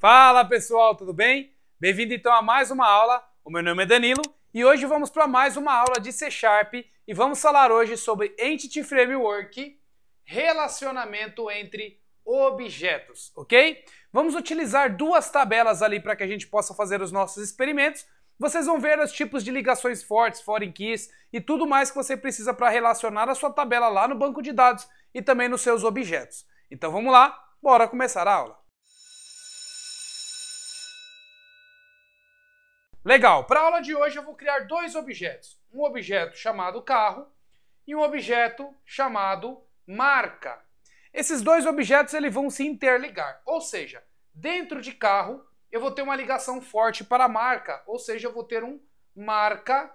Fala pessoal, tudo bem? Bem-vindo então a mais uma aula. O meu nome é Danilo e hoje vamos para mais uma aula de C# e vamos falar hoje sobre Entity Framework, relacionamento entre objetos, ok? Vamos utilizar duas tabelas ali para que a gente possa fazer os nossos experimentos. Vocês vão ver os tipos de ligações fortes, foreign keys e tudo mais que você precisa para relacionar a sua tabela lá no banco de dados e também nos seus objetos. Então vamos lá, bora começar a aula. Legal, para a aula de hoje eu vou criar dois objetos. Um objeto chamado carro e um objeto chamado marca. Esses dois objetos eles vão se interligar, ou seja, dentro de carro eu vou ter uma ligação forte para a marca, ou seja, eu vou ter um marca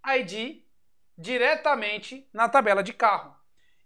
ID diretamente na tabela de carro.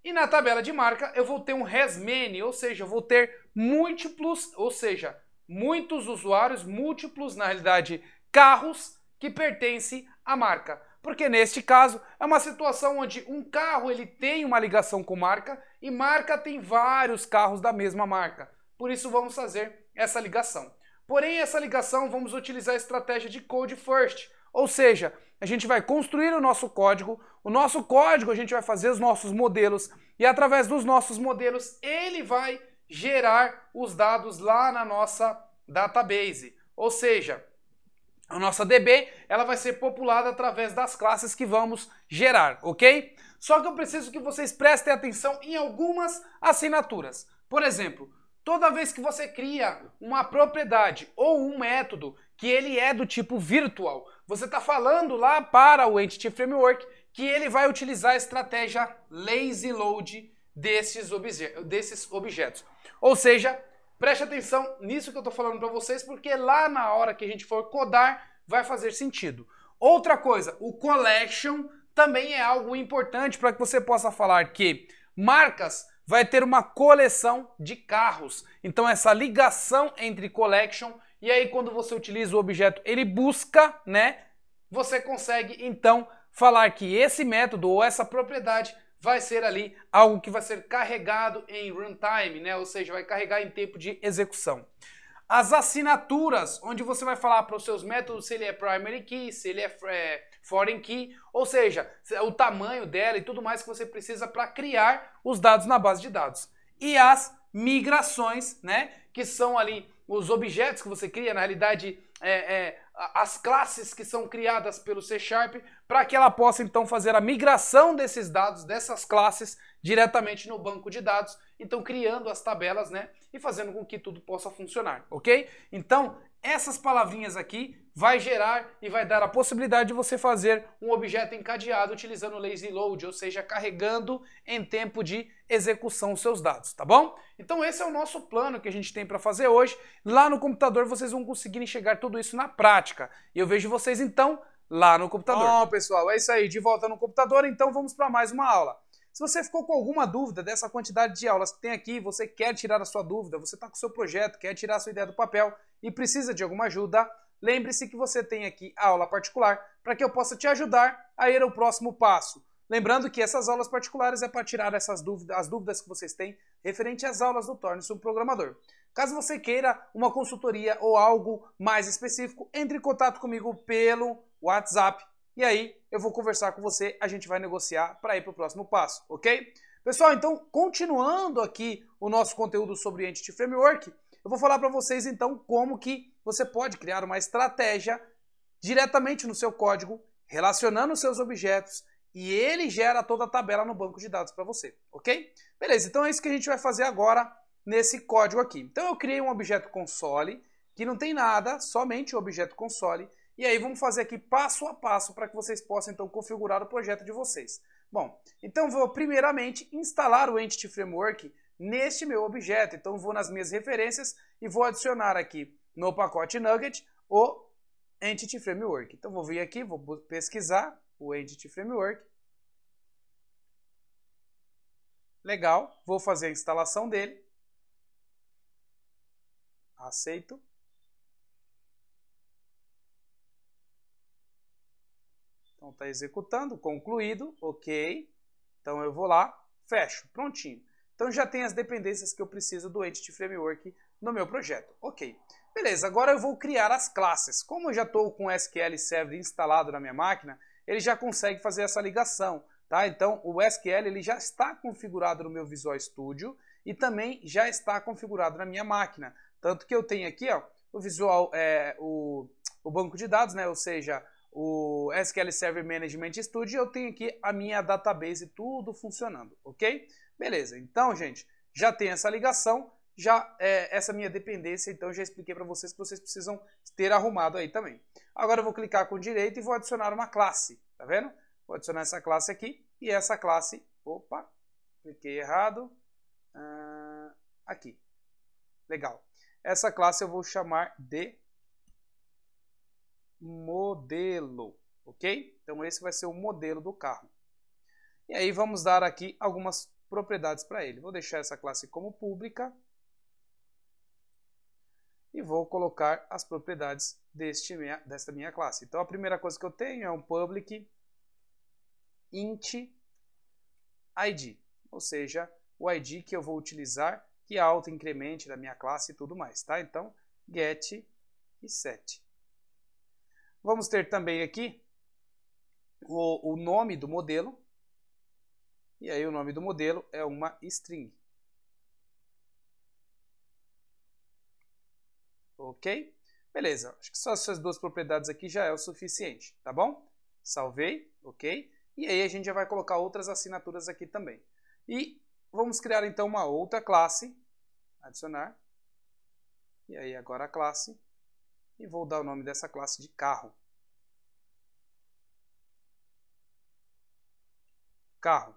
E na tabela de marca eu vou ter um has many, ou seja, eu vou ter múltiplos, ou seja, muitos usuários, múltiplos, na realidade, carros que pertencem à marca. Porque neste caso é uma situação onde um carro ele tem uma ligação com marca e marca tem vários carros da mesma marca. Por isso vamos fazer essa ligação. Porém, essa ligação vamos utilizar a estratégia de code first. Ou seja, a gente vai construir o nosso código a gente vai fazer os nossos modelos e através dos nossos modelos ele vai gerar os dados lá na nossa database. Ou seja, a nossa DB ela vai ser populada através das classes que vamos gerar, ok? Só que eu preciso que vocês prestem atenção em algumas assinaturas. Por exemplo, toda vez que você cria uma propriedade ou um método que ele é do tipo virtual, você está falando lá para o Entity Framework que ele vai utilizar a estratégia lazy load desses objetos. Ou seja, preste atenção nisso que eu estou falando para vocês, porque lá na hora que a gente for codar vai fazer sentido. Outra coisa, o collection também é algo importante para que você possa falar que marcas vai ter uma coleção de carros. Então essa ligação entre collection e aí quando você utiliza o objeto ele busca, né? Você consegue então falar que esse método ou essa propriedade vai ser ali algo que vai ser carregado em runtime, né? Ou seja, vai carregar em tempo de execução. As assinaturas, onde você vai falar para os seus métodos se ele é primary key, se ele é foreign key, ou seja, o tamanho dela e tudo mais que você precisa para criar os dados na base de dados. E as migrações, né? Que são ali os objetos que você cria, na realidade, as classes que são criadas pelo C# para que ela possa então fazer a migração desses dados, dessas classes, diretamente no banco de dados, então criando as tabelas, né, e fazendo com que tudo possa funcionar, ok? Então, essas palavrinhas aqui vai gerar e vai dar a possibilidade de você fazer um objeto encadeado utilizando o lazy load, ou seja, carregando em tempo de execução os seus dados, tá bom? Então esse é o nosso plano que a gente tem para fazer hoje. Lá no computador vocês vão conseguir enxergar tudo isso na prática. E eu vejo vocês então lá no computador. Bom, pessoal, é isso aí, de volta no computador, então vamos para mais uma aula. Se você ficou com alguma dúvida dessa quantidade de aulas que tem aqui, você quer tirar a sua dúvida, você está com o seu projeto, quer tirar a sua ideia do papel e precisa de alguma ajuda, lembre-se que você tem aqui a aula particular para que eu possa te ajudar a ir ao próximo passo. Lembrando que essas aulas particulares é para tirar essas dúvidas, as dúvidas que vocês têm referente às aulas do Torne-se um Programador. Caso você queira uma consultoria ou algo mais específico, entre em contato comigo pelo WhatsApp. E aí eu vou conversar com você, a gente vai negociar para ir para o próximo passo, ok? Pessoal, então, continuando aqui o nosso conteúdo sobre Entity Framework, eu vou falar para vocês então como que você pode criar uma estratégia diretamente no seu código, relacionando os seus objetos, e ele gera toda a tabela no banco de dados para você, ok? Beleza, então é isso que a gente vai fazer agora nesse código aqui. Então eu criei um objeto console, que não tem nada, somente o objeto console, e aí vamos fazer aqui passo a passo para que vocês possam então configurar o projeto de vocês. Bom, então vou primeiramente instalar o Entity Framework neste meu objeto. Então vou nas minhas referências e vou adicionar aqui no pacote Nugget o Entity Framework. Então vou vir aqui, vou pesquisar o Entity Framework. Legal, vou fazer a instalação dele. Aceito. Então está executando, concluído, ok. Então eu vou lá, fecho, prontinho. Então já tem as dependências que eu preciso do Entity Framework no meu projeto. Ok. Beleza, agora eu vou criar as classes. Como eu já estou com o SQL Server instalado na minha máquina, ele já consegue fazer essa ligação. Tá? Então, o SQL ele já está configurado no meu Visual Studio e também já está configurado na minha máquina. Tanto que eu tenho aqui ó, o Visual, o banco de dados, né? Ou seja, o SQL Server Management Studio, eu tenho aqui a minha database tudo funcionando, ok? Beleza, então, gente, já tem essa ligação, já essa minha dependência, então já expliquei para vocês que vocês precisam ter arrumado aí também. Agora eu vou clicar com direito e vou adicionar uma classe, tá vendo? Vou adicionar essa classe aqui e essa classe, opa, cliquei errado, aqui, legal. Essa classe eu vou chamar de modelo, ok? Então esse vai ser o modelo do carro. E aí vamos dar aqui algumas propriedades para ele. Vou deixar essa classe como pública e vou colocar as propriedades desta minha classe. Então a primeira coisa que eu tenho é um public int id, ou seja, o id que eu vou utilizar que auto-incremente da minha classe e tudo mais, tá? Então get e set. Vamos ter também aqui o nome do modelo. E aí o nome do modelo é uma string. Ok? Beleza. Acho que só essas duas propriedades aqui já é o suficiente, tá bom? Salvei, ok? E aí a gente já vai colocar outras assinaturas aqui também. E vamos criar então uma outra classe. Adicionar. E aí agora a classe. E vou dar o nome dessa classe de carro. Carro.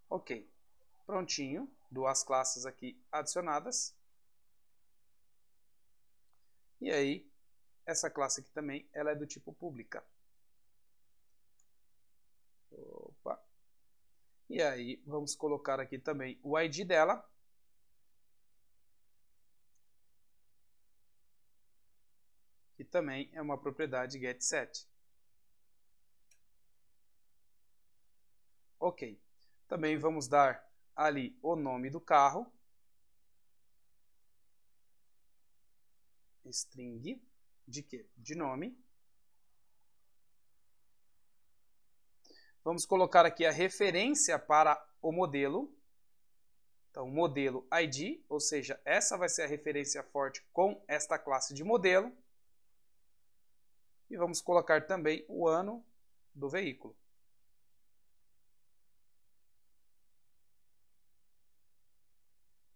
Ok. Prontinho. Duas classes aqui adicionadas. E aí, essa classe aqui também, ela é do tipo pública. Opa. E aí, vamos colocar aqui também o ID dela. Que também é uma propriedade getSet. Ok. Também vamos dar ali o nome do carro. String de quê? De nome. Vamos colocar aqui a referência para o modelo. Então, modelo ID, ou seja, essa vai ser a referência forte com esta classe de modelo. E vamos colocar também o ano do veículo.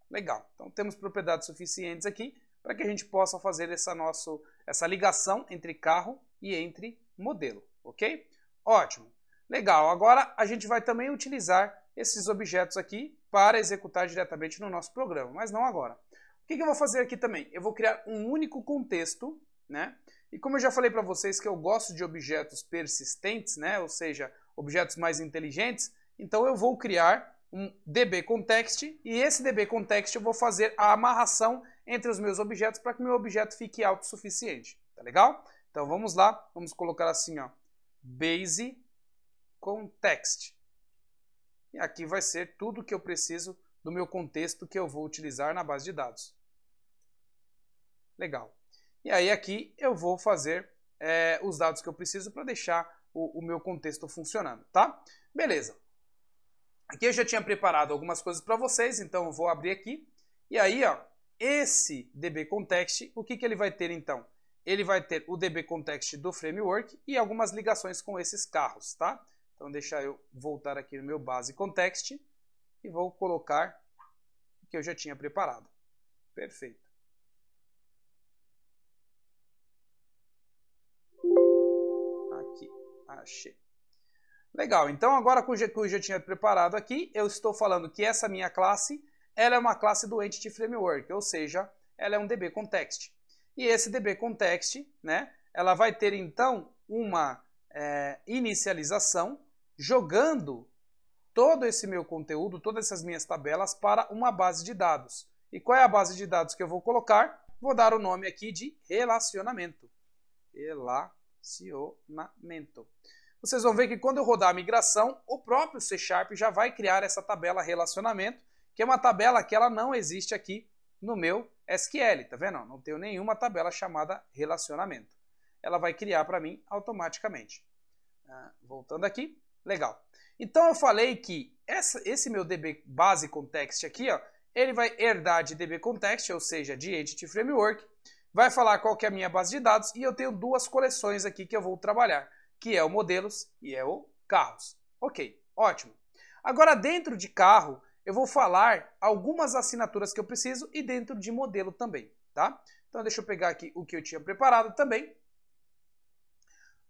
Legal. Então, temos propriedades suficientes aqui para que a gente possa fazer essa ligação entre carro e entre modelo, ok? Ótimo. Legal. Agora, a gente vai também utilizar esses objetos aqui para executar diretamente no nosso programa, mas não agora. O que eu vou fazer aqui também? Eu vou criar um único contexto, né? E como eu já falei para vocês que eu gosto de objetos persistentes, né? Ou seja, objetos mais inteligentes, então eu vou criar um dbContext e esse dbContext eu vou fazer a amarração entre os meus objetos para que meu objeto fique autossuficiente, tá legal? Então vamos lá, vamos colocar assim, ó, base context. E aqui vai ser tudo que eu preciso do meu contexto que eu vou utilizar na base de dados. Legal. E aí aqui eu vou fazer os dados que eu preciso para deixar o meu contexto funcionando, tá? Beleza. Aqui eu já tinha preparado algumas coisas para vocês, então eu vou abrir aqui. E aí, ó, esse dbContext, o que ele vai ter então? Ele vai ter o dbContext do framework e algumas ligações com esses carros, tá? Então deixa eu voltar aqui no meu base context e vou colocar o que eu já tinha preparado. Perfeito. Aqui, achei. Legal, então agora que eu já tinha preparado aqui, eu estou falando que essa minha classe, ela é uma classe do Entity Framework, ou seja, ela é um dbContext. E esse dbContext, né, ela vai ter então uma inicialização jogando todo esse meu conteúdo, todas essas minhas tabelas para uma base de dados. E qual é a base de dados que eu vou colocar? Vou dar o nome aqui de relacionamento. Relacionamento. Vocês vão ver que quando eu rodar a migração, o próprio C# já vai criar essa tabela relacionamento, que é uma tabela que ela não existe aqui no meu SQL, tá vendo? Não tenho nenhuma tabela chamada relacionamento. Ela vai criar para mim automaticamente. Voltando aqui, legal. Então eu falei que esse meu DB base context aqui, ó, ele vai herdar de DB context, ou seja, de Entity Framework, vai falar qual que é a minha base de dados e eu tenho duas coleções aqui que eu vou trabalhar, que é o modelos e é o carros. Ok, ótimo. Agora dentro de carro eu vou falar algumas assinaturas que eu preciso e dentro de modelo também, tá? Então deixa eu pegar aqui o que eu tinha preparado também.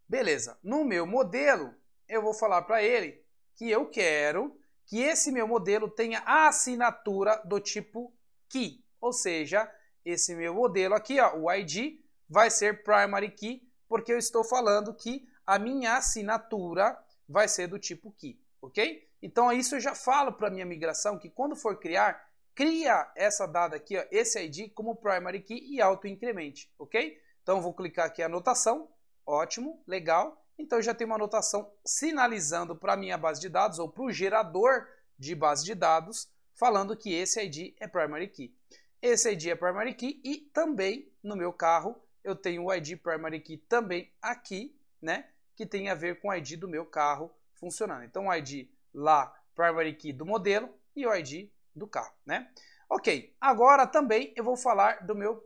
Beleza, no meu modelo eu vou falar para ele que eu quero que esse meu modelo tenha a assinatura do tipo key, ou seja, esse meu modelo aqui, ó, o ID, vai ser primary key, porque eu estou falando que a minha assinatura vai ser do tipo key, ok? Então isso eu já falo para a minha migração que quando for criar, cria essa dada aqui, ó, esse ID como primary key e auto-incremente, ok? Então eu vou clicar aqui em anotação, ótimo, legal. Então eu já tenho uma anotação sinalizando para a minha base de dados ou para o gerador de base de dados, falando que esse ID é primary key. Esse ID é primary key e também no meu carro eu tenho o ID primary key também aqui, né? Que tem a ver com o ID do meu carro funcionando. Então o ID lá, primary key do modelo e o ID do carro, né? Ok, agora também eu vou falar do meu,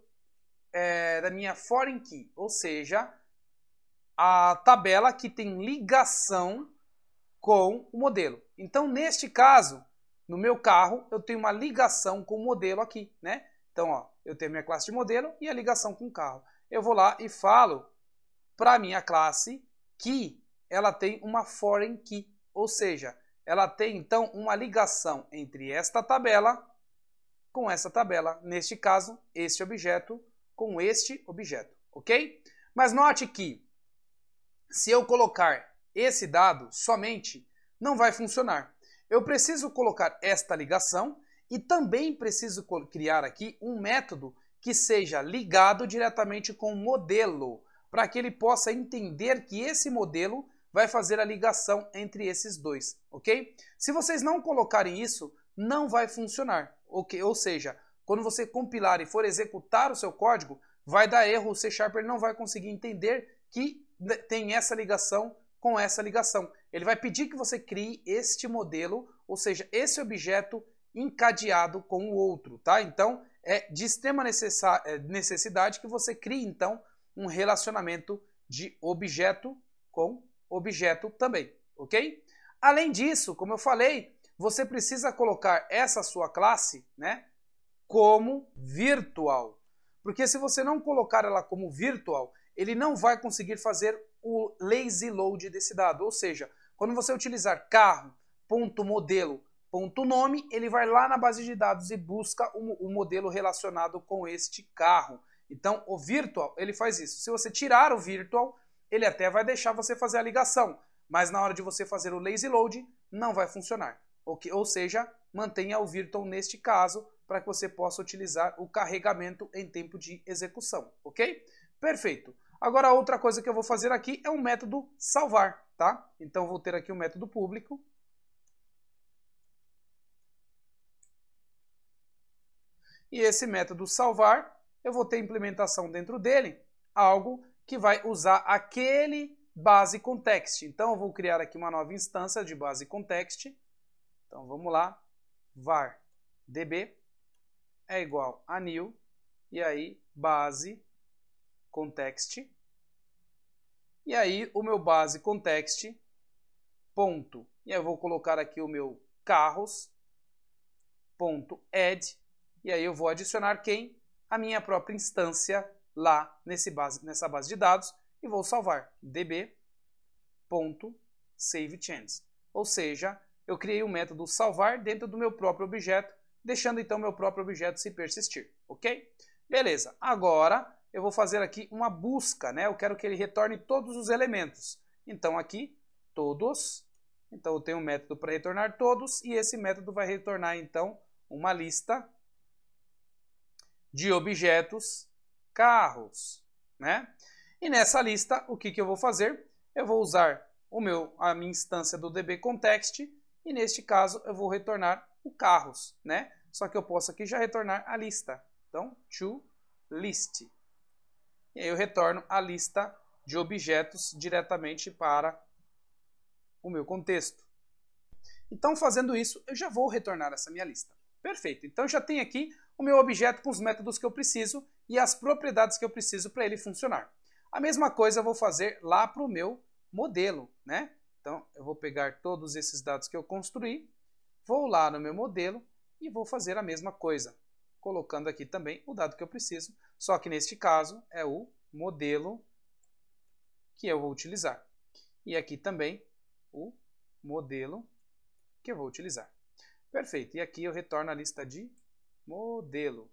da minha foreign key, ou seja, a tabela que tem ligação com o modelo. Então, neste caso, no meu carro, eu tenho uma ligação com o modelo aqui, né? Então, ó, eu tenho minha classe de modelo e a ligação com o carro. Eu vou lá e falo para a minha classe que ela tem uma foreign key, ou seja, ela tem, então, uma ligação entre esta tabela com essa tabela. Neste caso, este objeto com este objeto, ok? Mas note que se eu colocar esse dado somente, não vai funcionar. Eu preciso colocar esta ligação e também preciso criar aqui um método que seja ligado diretamente com o modelo, para que ele possa entender que esse modelo vai fazer a ligação entre esses dois, ok? Se vocês não colocarem isso, não vai funcionar, ok? Ou seja, quando você compilar e for executar o seu código, vai dar erro, o C# ele não vai conseguir entender que tem essa ligação com essa ligação. Ele vai pedir que você crie este modelo, ou seja, esse objeto encadeado com o outro, tá? Então, é de extrema necessidade que você crie, então, um relacionamento de objeto com objeto também, ok? Além disso, como eu falei, você precisa colocar essa sua classe, né, como virtual. Porque se você não colocar ela como virtual, ele não vai conseguir fazer o lazy load desse dado. Ou seja, quando você utilizar carro.modelo.nome, ele vai lá na base de dados e busca o modelo relacionado com este carro. Então, o virtual, ele faz isso. Se você tirar o virtual, ele até vai deixar você fazer a ligação, mas na hora de você fazer o lazy load, não vai funcionar. Ou seja, mantenha o virtual neste caso, para que você possa utilizar o carregamento em tempo de execução, ok? Perfeito. Agora, outra coisa que eu vou fazer aqui é um método salvar, tá? Então, vou ter aqui o método público. E esse método salvar, eu vou ter implementação dentro dele, algo que vai usar aquele base context. Então, eu vou criar aqui uma nova instância de base context. Então, vamos lá. var db é igual a new, e aí base context, e aí o meu base context, ponto, e aí eu vou colocar aqui o meu carros, ponto add, e aí eu vou adicionar quem? A minha própria instância lá nessa base de dados, e vou salvar db.savechange, ou seja, eu criei um método salvar dentro do meu próprio objeto, deixando então meu próprio objeto se persistir, ok? Beleza, agora eu vou fazer aqui uma busca, né? Eu quero que ele retorne todos os elementos. Então aqui, todos. Então eu tenho um método para retornar todos e esse método vai retornar então uma lista de objetos carros, né? E nessa lista, o que eu vou fazer? Eu vou usar a minha instância do dbContext e neste caso eu vou retornar o carros, né? Só que eu posso aqui já retornar a lista. Então, toList. E aí eu retorno a lista de objetos diretamente para o meu contexto. Então, fazendo isso, eu já vou retornar essa minha lista. Perfeito. Então, já tenho aqui o meu objeto com os métodos que eu preciso e as propriedades que eu preciso para ele funcionar. A mesma coisa eu vou fazer lá para o meu modelo, né? Então, eu vou pegar todos esses dados que eu construí, vou lá no meu modelo e vou fazer a mesma coisa, colocando aqui também o dado que eu preciso, só que neste caso é o modelo que eu vou utilizar. E aqui também o modelo que eu vou utilizar. Perfeito. E aqui eu retorno a lista de modelo.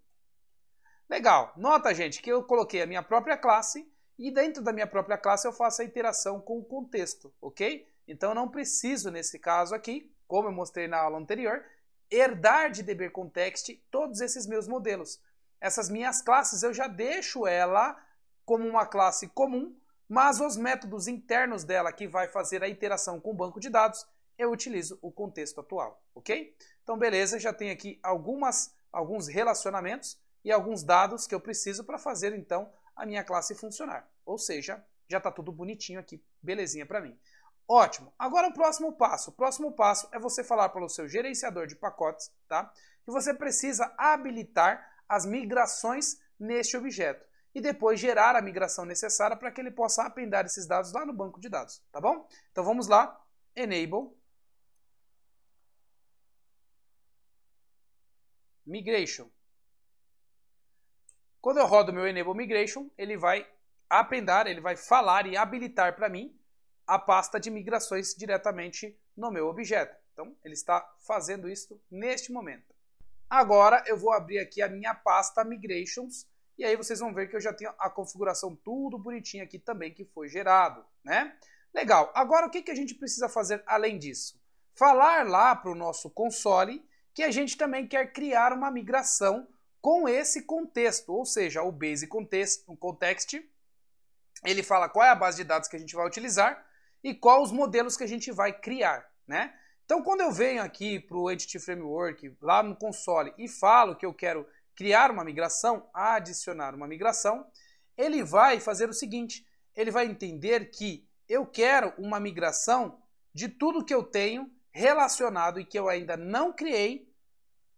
Legal. Nota, gente, que eu coloquei a minha própria classe e dentro da minha própria classe eu faço a interação com o contexto, ok? Então eu não preciso, nesse caso aqui, como eu mostrei na aula anterior, herdar de dbContext todos esses meus modelos. Essas minhas classes eu já deixo ela como uma classe comum, mas os métodos internos dela que vai fazer a interação com o banco de dados, eu utilizo o contexto atual, ok? Então, beleza, já tem aqui alguns relacionamentos e alguns dados que eu preciso para fazer, então, a minha classe funcionar. Ou seja, já está tudo bonitinho aqui, belezinha para mim. Ótimo. Agora o próximo passo. O próximo passo é você falar para o seu gerenciador de pacotes, tá? Que você precisa habilitar as migrações neste objeto. E depois gerar a migração necessária para que ele possa appendar esses dados lá no banco de dados, tá bom? Então vamos lá. Enable Migration. Quando eu rodo meu Enable Migration, ele vai appendar, ele vai falar e habilitar para mim a pasta de migrações diretamente no meu objeto. Então, ele está fazendo isso neste momento. Agora, eu vou abrir aqui a minha pasta Migrations e aí vocês vão ver que eu já tenho a configuração tudo bonitinha aqui também que foi gerado, né? Legal. Agora, o que a gente precisa fazer além disso? Falar lá para o nosso console que a gente também quer criar uma migração com esse contexto, ou seja, o Base Context, ele fala qual é a base de dados que a gente vai utilizar e quais os modelos que a gente vai criar, né? Então, quando eu venho aqui para o Entity Framework, lá no console, e falo que eu quero criar uma migração, adicionar uma migração, ele vai fazer o seguinte, ele vai entender que eu quero uma migração de tudo que eu tenho relacionado e que eu ainda não criei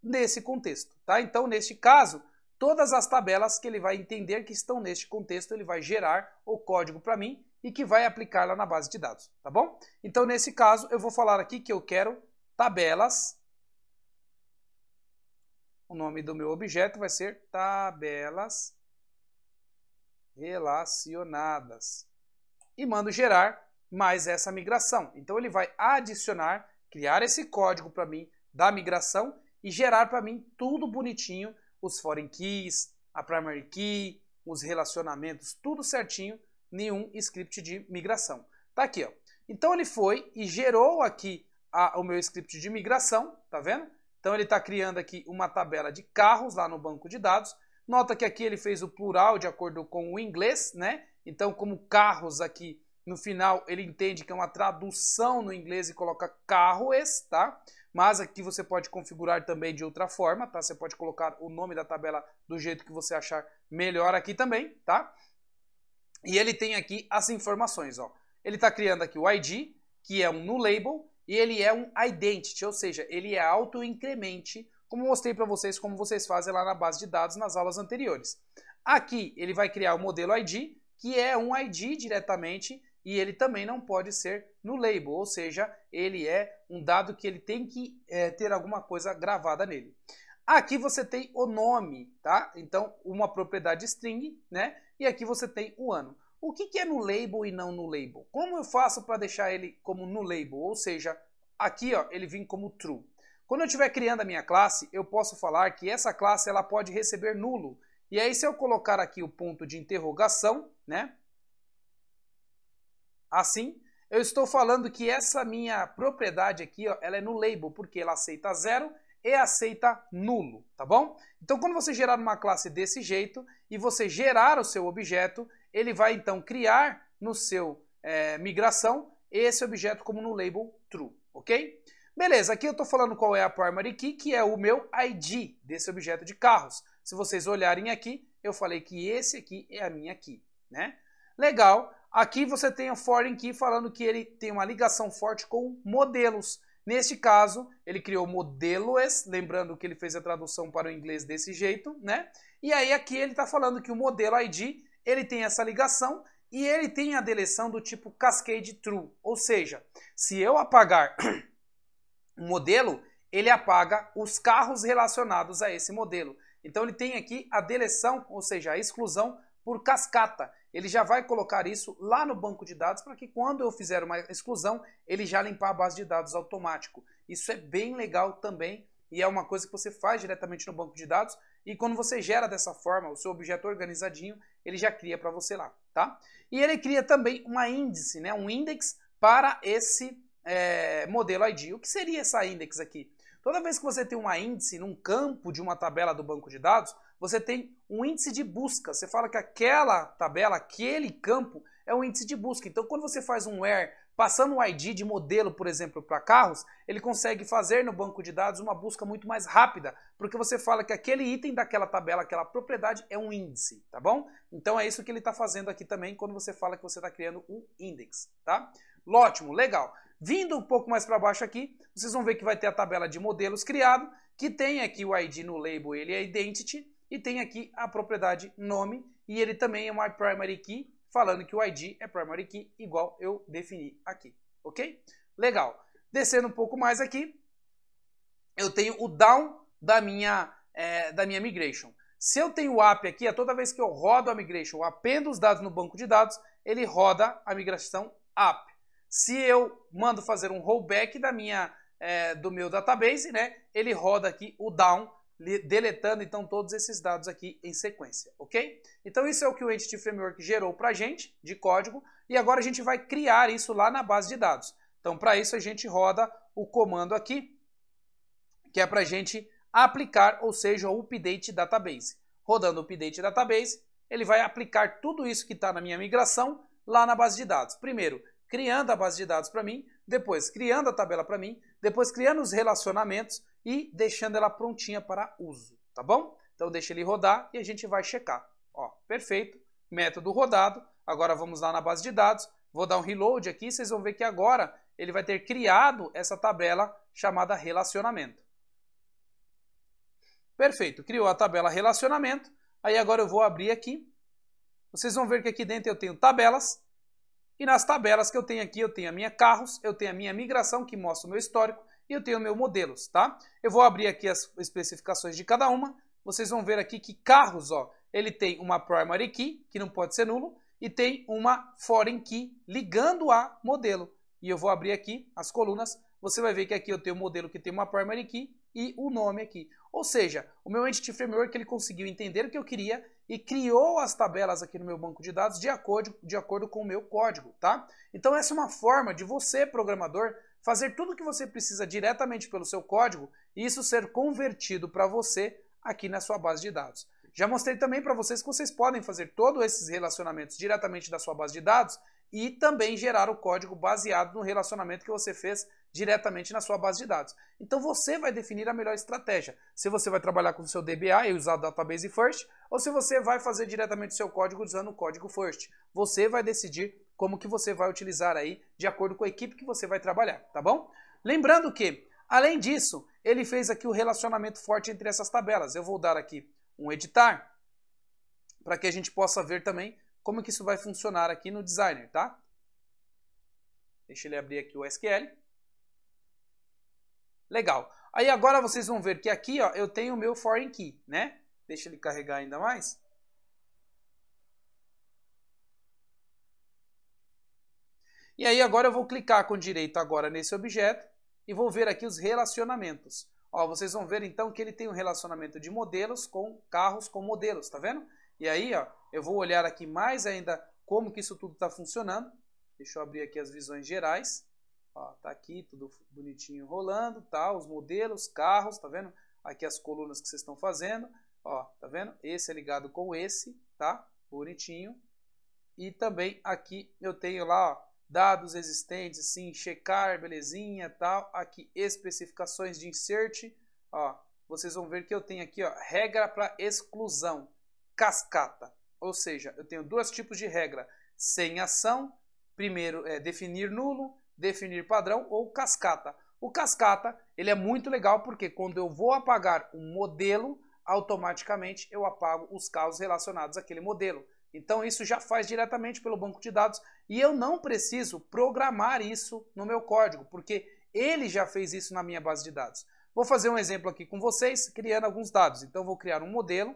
nesse contexto, tá? Então, neste caso, todas as tabelas que ele vai entender que estão neste contexto, ele vai gerar o código para mim e que vai aplicar lá na base de dados, tá bom? Então, nesse caso, eu vou falar aqui que eu quero tabelas. O nome do meu objeto vai ser tabelas relacionadas. E mando gerar mais essa migração. Então, ele vai adicionar, criar esse código para mim da migração e gerar para mim tudo bonitinho, os foreign keys, a primary key, os relacionamentos, tudo certinho, nenhum script de migração. Tá aqui, ó. Então ele foi e gerou aqui o meu script de migração, tá vendo? Então ele está criando aqui uma tabela de carros lá no banco de dados. Nota que aqui ele fez o plural de acordo com o inglês, né? Então como carros aqui no final ele entende que é uma tradução no inglês e coloca carros, tá? Mas aqui você pode configurar também de outra forma, tá? Você pode colocar o nome da tabela do jeito que você achar melhor aqui também, tá? E ele tem aqui as informações, ó. Ele está criando aqui o ID, que é um nullable, e ele é um identity, ou seja, ele é auto-incremente, como eu mostrei para vocês, como vocês fazem lá na base de dados nas aulas anteriores. Aqui ele vai criar o modelo ID, que é um ID diretamente, e ele também não pode ser nullable, ou seja, ele é um dado que ele tem que ter alguma coisa gravada nele. Aqui você tem o nome, tá? Então, uma propriedade string, né? E aqui você tem o ano. O que é nullable e não nullable? Como eu faço para deixar ele como nullable? Ou seja, aqui ó, ele vem como true. Quando eu estiver criando a minha classe, eu posso falar que essa classe ela pode receber nulo. E aí, se eu colocar aqui o ponto de interrogação, né? Assim, eu estou falando que essa minha propriedade aqui, ó, ela é nullable, porque ela aceita 0 e aceita nulo, tá bom? Então, quando você gerar uma classe desse jeito e você gerar o seu objeto, ele vai então criar no seu migração esse objeto como nullable true, ok? Beleza, aqui eu estou falando qual é a primary key, que é o meu ID desse objeto de carros. Se vocês olharem aqui, eu falei que esse aqui é a minha key, né? Legal. Aqui você tem o foreign key falando que ele tem uma ligação forte com modelos. Neste caso, ele criou modelos, lembrando que ele fez a tradução para o inglês desse jeito, né? E aí aqui ele está falando que o modelo ID, ele tem essa ligação e ele tem a deleção do tipo cascade true. Ou seja, se eu apagar um modelo, ele apaga os carros relacionados a esse modelo. Então ele tem aqui a deleção, ou seja, a exclusão por cascata. Ele já vai colocar isso lá no banco de dados para que quando eu fizer uma exclusão, ele já limpar a base de dados automático. Isso é bem legal também e é uma coisa que você faz diretamente no banco de dados e quando você gera dessa forma, o seu objeto organizadinho, ele já cria para você lá, tá? E ele cria também uma índice, né? Um index para esse modelo ID. O que seria essa index aqui? Toda vez que você tem uma índice num campo de uma tabela do banco de dados, você tem um índice de busca. Você fala que aquela tabela, aquele campo, é um índice de busca. Então, quando você faz um where passando o ID de modelo, por exemplo, para carros, ele consegue fazer no banco de dados uma busca muito mais rápida, porque você fala que aquele item daquela tabela, aquela propriedade é um índice, tá bom? Então é isso que ele está fazendo aqui também quando você fala que você está criando um index, tá? Ótimo, legal. Vindo um pouco mais para baixo aqui, vocês vão ver que vai ter a tabela de modelos criado, que tem aqui o ID no label, ele é identity, e tem aqui a propriedade nome, e ele também é uma primary key, falando que o ID é primary key, igual eu defini aqui, ok? Legal. Descendo um pouco mais aqui, eu tenho o down da minha migration. Se eu tenho o app aqui, toda vez que eu rodo a migration, eu apendo os dados no banco de dados, ele roda a migração app. Se eu mando fazer um rollback do meu database, né, ele roda aqui o down, deletando então todos esses dados aqui em sequência, ok? Então isso é o que o Entity Framework gerou para a gente, de código, e agora a gente vai criar isso lá na base de dados. Então para isso a gente roda o comando aqui, que é para a gente aplicar, ou seja, o update database. Rodando o update database, ele vai aplicar tudo isso que está na minha migração lá na base de dados. Primeiro, criando a base de dados para mim, depois criando a tabela para mim, depois criando os relacionamentos e deixando ela prontinha para uso, tá bom? Então deixa ele rodar e a gente vai checar. Ó, perfeito, método rodado. Agora vamos lá na base de dados, vou dar um reload aqui, vocês vão ver que agora ele vai ter criado essa tabela chamada relacionamento. Perfeito, criou a tabela relacionamento, aí agora eu vou abrir aqui, vocês vão ver que aqui dentro eu tenho tabelas, e nas tabelas que eu tenho aqui, eu tenho a minha carros, eu tenho a minha migração, que mostra o meu histórico, e eu tenho o meu modelos, tá? Eu vou abrir aqui as especificações de cada uma, vocês vão ver aqui que carros, ó, ele tem uma primary key, que não pode ser nulo, e tem uma foreign key ligando a modelo. E eu vou abrir aqui as colunas, você vai ver que aqui eu tenho o modelo que tem uma primary key e o nome aqui. Ou seja, o meu Entity Framework ele conseguiu entender o que eu queria e criou as tabelas aqui no meu banco de dados de acordo com o meu código, tá? Então essa é uma forma de você, programador, fazer tudo o que você precisa diretamente pelo seu código e isso ser convertido para você aqui na sua base de dados. Já mostrei também para vocês que vocês podem fazer todos esses relacionamentos diretamente da sua base de dados e também gerar o código baseado no relacionamento que você fez diretamente na sua base de dados. Então você vai definir a melhor estratégia. Se você vai trabalhar com o seu DBA e usar o Database First, ou se você vai fazer diretamente o seu código usando o código First. Você vai decidir como que você vai utilizar aí, de acordo com a equipe que você vai trabalhar, tá bom? Lembrando que, além disso, ele fez aqui o relacionamento forte entre essas tabelas. Eu vou dar aqui um editar, para que a gente possa ver também como que isso vai funcionar aqui no Designer, tá? Deixa ele abrir aqui o SQL. Legal. Aí agora vocês vão ver que aqui, ó, eu tenho o meu foreign key, né? Deixa ele carregar ainda mais. E aí agora eu vou clicar com direito agora nesse objeto e vou ver aqui os relacionamentos. Ó, vocês vão ver então que ele tem um relacionamento de modelos com carros com modelos, tá vendo? E aí, ó, eu vou olhar aqui mais ainda como que isso tudo está funcionando. Deixa eu abrir aqui as visões gerais. Ó, tá aqui tudo bonitinho rolando, tá? Os modelos, carros, tá vendo? Aqui as colunas que vocês estão fazendo. Ó, tá vendo? Esse é ligado com esse, tá? Bonitinho. E também aqui eu tenho lá, ó, dados existentes, sim, checar, belezinha, tal. Aqui especificações de insert, ó, vocês vão ver que eu tenho aqui, ó, regra para exclusão, cascata. Ou seja, eu tenho dois tipos de regra, sem ação, primeiro é definir nulo, definir padrão ou cascata. O cascata, ele é muito legal porque quando eu vou apagar um modelo, automaticamente eu apago os carros relacionados àquele modelo. Então isso já faz diretamente pelo banco de dados e eu não preciso programar isso no meu código, porque ele já fez isso na minha base de dados. Vou fazer um exemplo aqui com vocês, criando alguns dados. Então vou criar um modelo,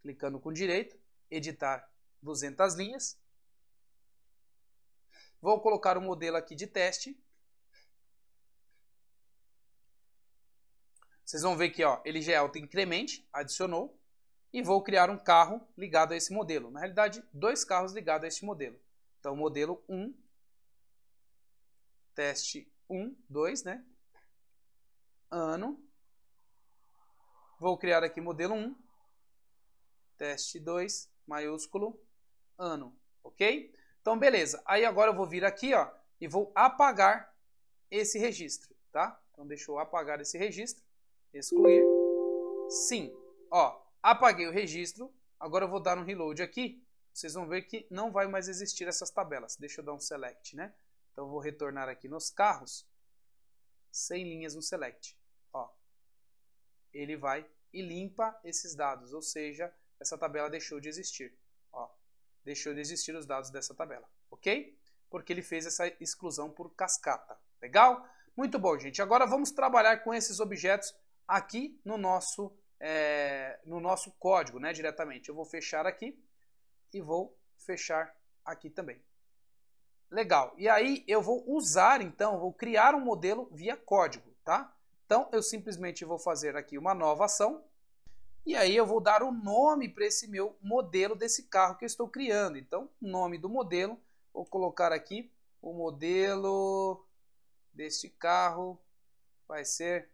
clicando com direito, editar 200 linhas. Vou colocar um modelo aqui de teste. Vocês vão ver que ó, ele já é autoincremente, adicionou. E vou criar um carro ligado a esse modelo. Na realidade, dois carros ligados a este modelo. Então, modelo 1, teste 1, 2, né? Ano. Vou criar aqui modelo 1, teste 2, maiúsculo, ano. Ok? Então, beleza. Aí agora eu vou vir aqui, ó, e vou apagar esse registro, tá? Então, deixa eu apagar esse registro. Excluir. Sim. Ó, apaguei o registro. Agora eu vou dar um reload aqui. Vocês vão ver que não vai mais existir essas tabelas. Deixa eu dar um select, né? Então eu vou retornar aqui nos carros. 100 linhas no select. Ó, ele vai e limpa esses dados. Ou seja, essa tabela deixou de existir. Ó, deixou de existir os dados dessa tabela. Ok? Porque ele fez essa exclusão por cascata. Legal? Muito bom, gente. Agora vamos trabalhar com esses objetos aqui no nosso código, né, diretamente. Eu vou fechar aqui e vou fechar aqui também. Legal. E aí eu vou usar, então, vou criar um modelo via código, tá? Então eu simplesmente vou fazer aqui uma nova ação e aí eu vou dar o nome para esse meu modelo desse carro que eu estou criando. Então, nome do modelo, vou colocar aqui o modelo deste carro vai ser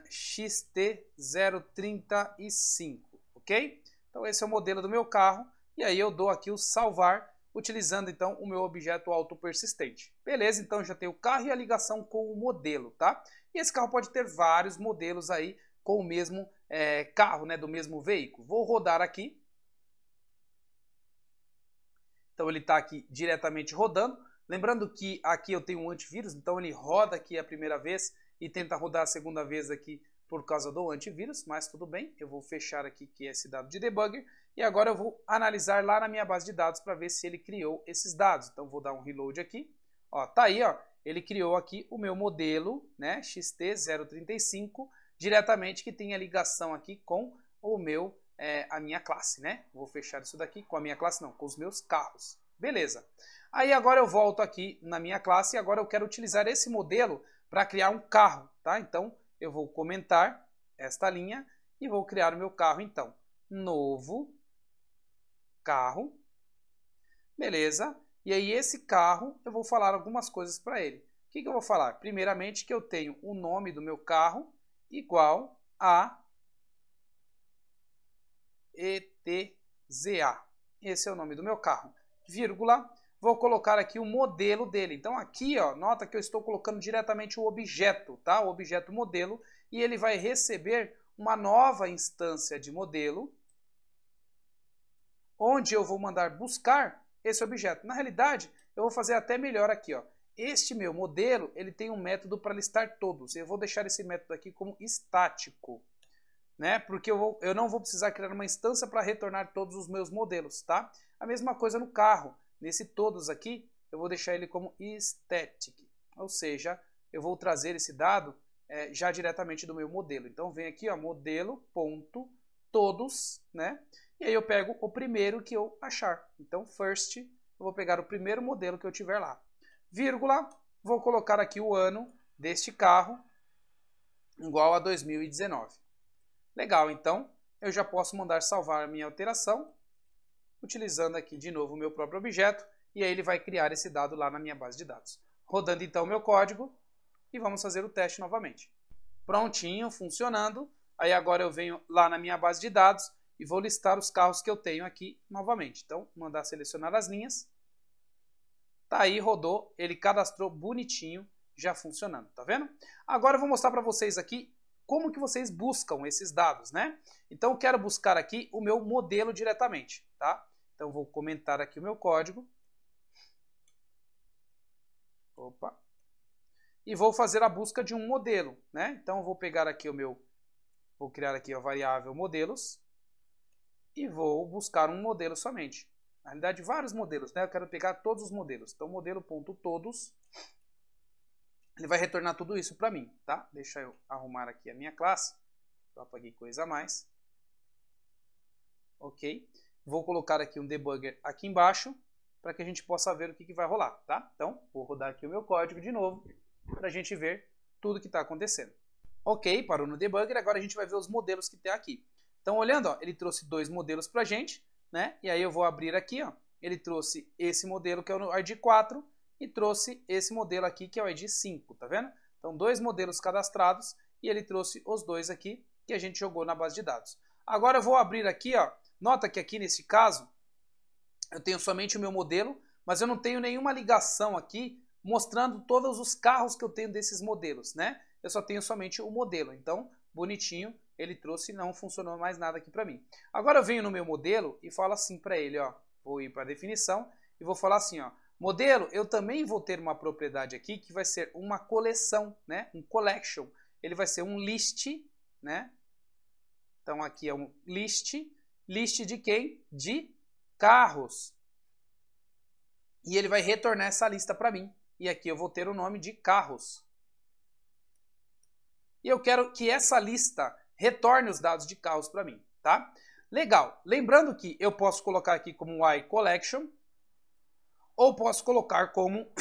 XT035, ok? Então esse é o modelo do meu carro e aí eu dou aqui o salvar utilizando então o meu objeto autopersistente. Beleza, então já tem o carro e a ligação com o modelo, tá? E esse carro pode ter vários modelos aí com o mesmo carro, né, do mesmo veículo. Vou rodar aqui. Então ele está aqui diretamente rodando. Lembrando que aqui eu tenho um antivírus, então ele roda aqui a primeira vez e tenta rodar a segunda vez aqui por causa do antivírus, mas tudo bem, eu vou fechar aqui que é esse dado de debugger e agora eu vou analisar lá na minha base de dados para ver se ele criou esses dados. Então vou dar um reload aqui, ó, tá aí, ó, ele criou aqui o meu modelo, né, XT035, diretamente que tem a ligação aqui com o meu, a minha classe, né? Vou fechar isso daqui com a minha classe não, com os meus carros. Beleza. Aí agora eu volto aqui na minha classe e agora eu quero utilizar esse modelo para criar um carro, tá? Então eu vou comentar esta linha e vou criar o meu carro então. Novo carro. Beleza. E aí esse carro eu vou falar algumas coisas para ele. O que eu vou falar? Primeiramente que eu tenho o nome do meu carro igual a ETZA. Esse é o nome do meu carro. Vírgula. Vou colocar aqui o modelo dele. Então aqui, ó, nota que eu estou colocando diretamente o objeto, tá? O objeto modelo, e ele vai receber uma nova instância de modelo, onde eu vou mandar buscar esse objeto. Na realidade, eu vou fazer até melhor aqui, ó. Este meu modelo, ele tem um método para listar todos. Eu vou deixar esse método aqui como estático, né? Porque eu não vou precisar criar uma instância para retornar todos os meus modelos, tá? A mesma coisa no carro. Nesse todos aqui, eu vou deixar ele como static, ou seja, eu vou trazer esse dado já diretamente do meu modelo. Então vem aqui, ó, modelo.todos, né? E aí eu pego o primeiro que eu achar. Então first, eu vou pegar o primeiro modelo que eu tiver lá. Vírgula, vou colocar aqui o ano deste carro igual a 2019. Legal, então eu já posso mandar salvar a minha alteração utilizando aqui de novo o meu próprio objeto, e aí ele vai criar esse dado lá na minha base de dados. Rodando então o meu código, e vamos fazer o teste novamente. Prontinho, funcionando. Aí agora eu venho lá na minha base de dados e vou listar os carros que eu tenho aqui novamente. Então, mandar selecionar as linhas. Tá aí, rodou, ele cadastrou bonitinho, já funcionando, tá vendo? Agora eu vou mostrar para vocês aqui como que vocês buscam esses dados, né? Então eu quero buscar aqui o meu modelo diretamente, tá? Então vou comentar aqui o meu código. Opa. E vou fazer a busca de um modelo, né? Então eu vou pegar aqui vou criar aqui a variável modelos e vou buscar um modelo somente. Na realidade, vários modelos, né? Eu quero pegar todos os modelos. Então, modelo.todos, ele vai retornar tudo isso para mim, tá? Deixa eu arrumar aqui a minha classe. Eu apaguei coisa a mais. Ok. Vou colocar aqui um debugger aqui embaixo para que a gente possa ver o que vai rolar, tá? Então, vou rodar aqui o meu código de novo para a gente ver tudo que está acontecendo. Ok, parou no debugger, agora a gente vai ver os modelos que tem aqui. Então, olhando, ó, ele trouxe dois modelos para a gente, né? E aí eu vou abrir aqui, ó. Ele trouxe esse modelo que é o ID 4 e trouxe esse modelo aqui que é o ID 5, tá vendo? Então, dois modelos cadastrados e ele trouxe os dois aqui que a gente jogou na base de dados. Agora eu vou abrir aqui, ó. Nota que aqui nesse caso eu tenho somente o meu modelo, mas eu não tenho nenhuma ligação aqui mostrando todos os carros que eu tenho desses modelos, né? Eu só tenho somente o modelo. Então, bonitinho, ele trouxe e não funcionou mais nada aqui para mim. Agora eu venho no meu modelo e falo assim para ele, ó. Vou ir para a definição e vou falar assim, ó. Modelo, eu também vou ter uma propriedade aqui que vai ser uma coleção, né? Um collection. Ele vai ser um list, né? Então aqui é um list. List de quem? De carros. E ele vai retornar essa lista para mim. E aqui eu vou ter o nome de carros. E eu quero que essa lista retorne os dados de carros para mim, tá? Legal. Lembrando que eu posso colocar aqui como um iCollection ou posso colocar como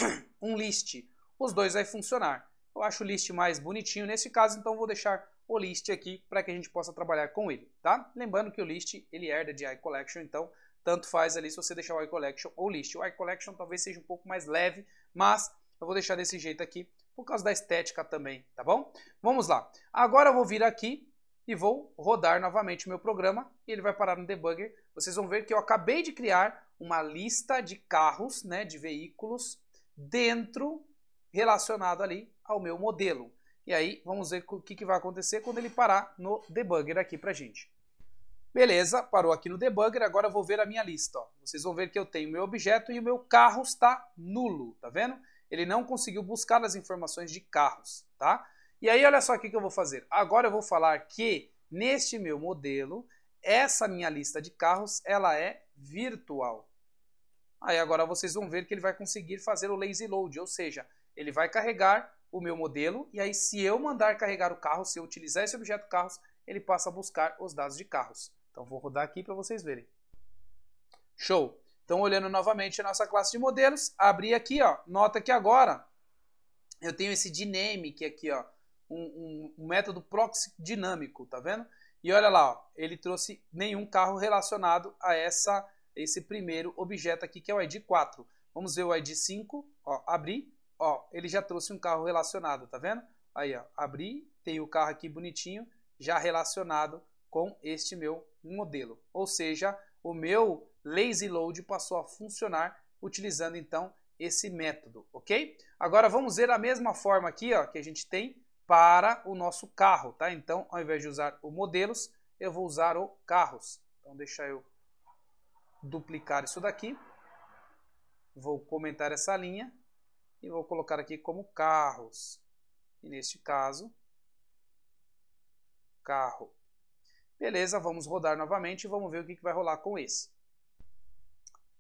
um list. Os dois vai funcionar. Eu acho o list mais bonitinho nesse caso, então vou deixar o list aqui para que a gente possa trabalhar com ele, tá? Lembrando que o list, ele herda de iCollection, então tanto faz ali se você deixar o iCollection ou list. O iCollection talvez seja um pouco mais leve, mas eu vou deixar desse jeito aqui por causa da estética também, tá bom? Vamos lá. Agora eu vou vir aqui e vou rodar novamente o meu programa e ele vai parar no debugger. Vocês vão ver que eu acabei de criar uma lista de carros, né, de veículos dentro, relacionado ali ao meu modelo. E aí vamos ver o que vai acontecer quando ele parar no debugger aqui pra gente. Beleza, parou aqui no debugger, agora eu vou ver a minha lista. Ó. Vocês vão ver que eu tenho o meu objeto e o meu carro está nulo, tá vendo? Ele não conseguiu buscar as informações de carros, tá? E aí olha só o que eu vou fazer. Agora eu vou falar que neste meu modelo, essa minha lista de carros, ela é virtual. Aí agora vocês vão ver que ele vai conseguir fazer o lazy load, ou seja, ele vai carregar o meu modelo e aí se eu mandar carregar o carro, se eu utilizar esse objeto carros, ele passa a buscar os dados de carros. Então vou rodar aqui para vocês verem. Show! Então olhando novamente a nossa classe de modelos, abri aqui, ó, nota que agora eu tenho esse dname, que é aqui, ó, um método proxy dinâmico, tá vendo? E olha lá, ó, ele trouxe nenhum carro relacionado a esse primeiro objeto aqui, que é o ID 4. Vamos ver o ID 5, ó, abri, ó, ele já trouxe um carro relacionado, tá vendo? Aí, ó, abri, tem o carro aqui bonitinho, já relacionado com este meu modelo. Ou seja, o meu lazy load passou a funcionar utilizando então esse método, ok? Agora vamos ver a mesma forma aqui, ó, que a gente tem para o nosso carro, tá? Então, ao invés de usar o modelos, eu vou usar o carros. Então, deixa eu duplicar isso daqui. Vou comentar essa linha e vou colocar aqui como carros. E neste caso, carro. Beleza, vamos rodar novamente e vamos ver o que vai rolar com esse.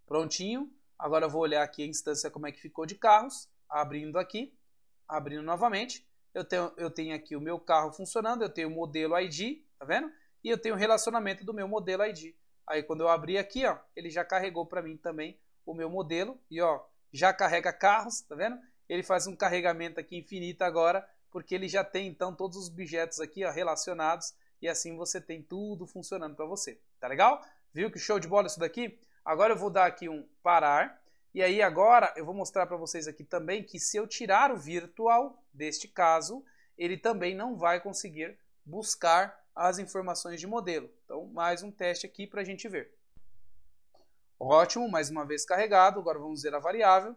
Prontinho. Agora eu vou olhar aqui a instância como é que ficou de carros. Abrindo aqui, abrindo novamente. Eu tenho aqui o meu carro funcionando, eu tenho o modelo ID, tá vendo? E eu tenho o relacionamento do meu modelo ID. Aí quando eu abrir aqui, ó, ele já carregou para mim também o meu modelo. E ó, já carrega carros, tá vendo? Ele faz um carregamento aqui infinito agora, porque ele já tem então todos os objetos aqui, ó, relacionados. E assim você tem tudo funcionando para você. Tá legal? Viu que show de bola isso daqui? Agora eu vou dar aqui um parar. E aí agora eu vou mostrar para vocês aqui também que se eu tirar o virtual deste caso, ele também não vai conseguir buscar as informações de modelo. Então mais um teste aqui para a gente ver. Ótimo, mais uma vez carregado. Agora vamos ver a variável.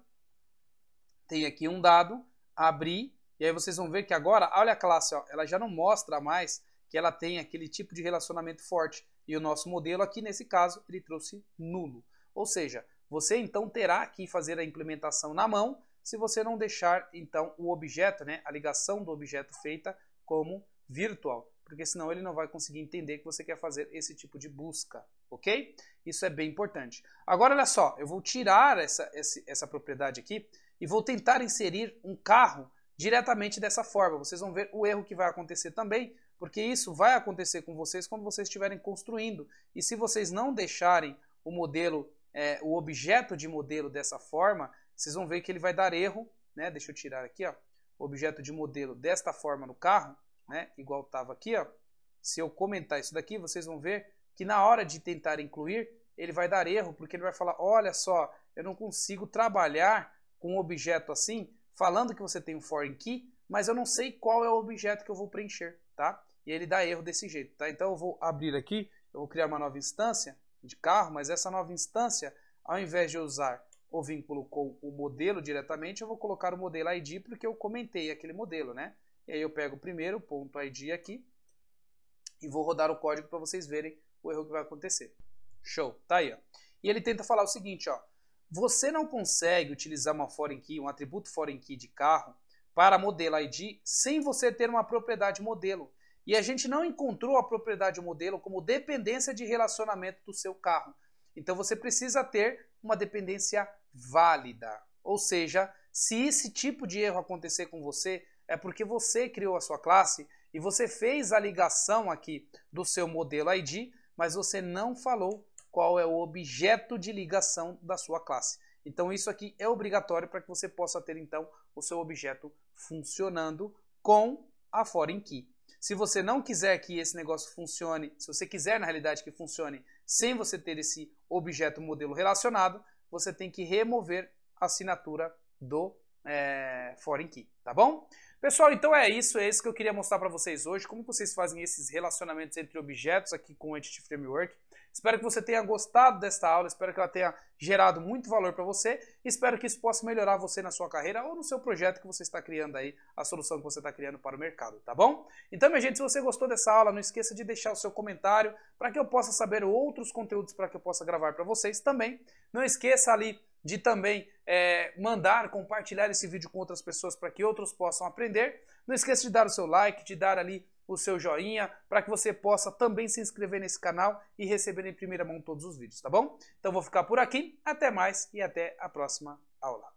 Tem aqui um dado, abri E aí vocês vão ver que agora, olha a classe, ó, ela já não mostra mais que ela tem aquele tipo de relacionamento forte. E o nosso modelo aqui, nesse caso, ele trouxe nulo. Ou seja, você então terá que fazer a implementação na mão se você não deixar então o objeto, né, a ligação do objeto feita como virtual. Porque senão ele não vai conseguir entender que você quer fazer esse tipo de busca, ok? Isso é bem importante. Agora, olha só, eu vou tirar essa propriedade aqui e vou tentar inserir um carro diretamente dessa forma. Vocês vão ver o erro que vai acontecer também, porque isso vai acontecer com vocês quando vocês estiverem construindo. E se vocês não deixarem o modelo, o objeto de modelo dessa forma, vocês vão ver que ele vai dar erro, né? Deixa eu tirar aqui, ó, o objeto de modelo desta forma no carro, né? Igual estava aqui, ó. Se eu comentar isso daqui, vocês vão ver que na hora de tentar incluir, ele vai dar erro, porque ele vai falar, olha só, eu não consigo trabalhar com um objeto assim, falando que você tem um foreign key, mas eu não sei qual é o objeto que eu vou preencher, tá? E ele dá erro desse jeito, tá? Então eu vou abrir aqui, eu vou criar uma nova instância de carro, mas essa nova instância, ao invés de eu usar o vínculo com o modelo diretamente, eu vou colocar o modelo ID, porque eu comentei aquele modelo, né? E aí eu pego o primeiro ponto ID aqui e vou rodar o código para vocês verem o erro que vai acontecer. Show, tá aí, ó. E ele tenta falar o seguinte, ó. Você não consegue utilizar uma foreign key, um atributo foreign key de carro para modelo ID sem você ter uma propriedade modelo. E a gente não encontrou a propriedade modelo como dependência de relacionamento do seu carro. Então você precisa ter uma dependência válida. Ou seja, se esse tipo de erro acontecer com você, é porque você criou a sua classe e você fez a ligação aqui do seu modelo ID, mas você não falou qual é o objeto de ligação da sua classe. Então isso aqui é obrigatório para que você possa ter então o seu objeto funcionando com a foreign key. Se você não quiser que esse negócio funcione, se você quiser na realidade que funcione sem você ter esse objeto modelo relacionado, você tem que remover a assinatura do foreign key, tá bom? Pessoal, então é isso que eu queria mostrar para vocês hoje, como vocês fazem esses relacionamentos entre objetos aqui com o Entity Framework. Espero que você tenha gostado desta aula, espero que ela tenha gerado muito valor para você, espero que isso possa melhorar você na sua carreira ou no seu projeto que você está criando aí, a solução que você está criando para o mercado, tá bom? Então, minha gente, se você gostou dessa aula, não esqueça de deixar o seu comentário para que eu possa saber outros conteúdos para que eu possa gravar para vocês também. Não esqueça ali de também compartilhar esse vídeo com outras pessoas para que outros possam aprender. Não esqueça de dar o seu like, de dar ali o seu joinha, para que você possa também se inscrever nesse canal e receber em primeira mão todos os vídeos, tá bom? Então vou ficar por aqui, até mais e até a próxima aula.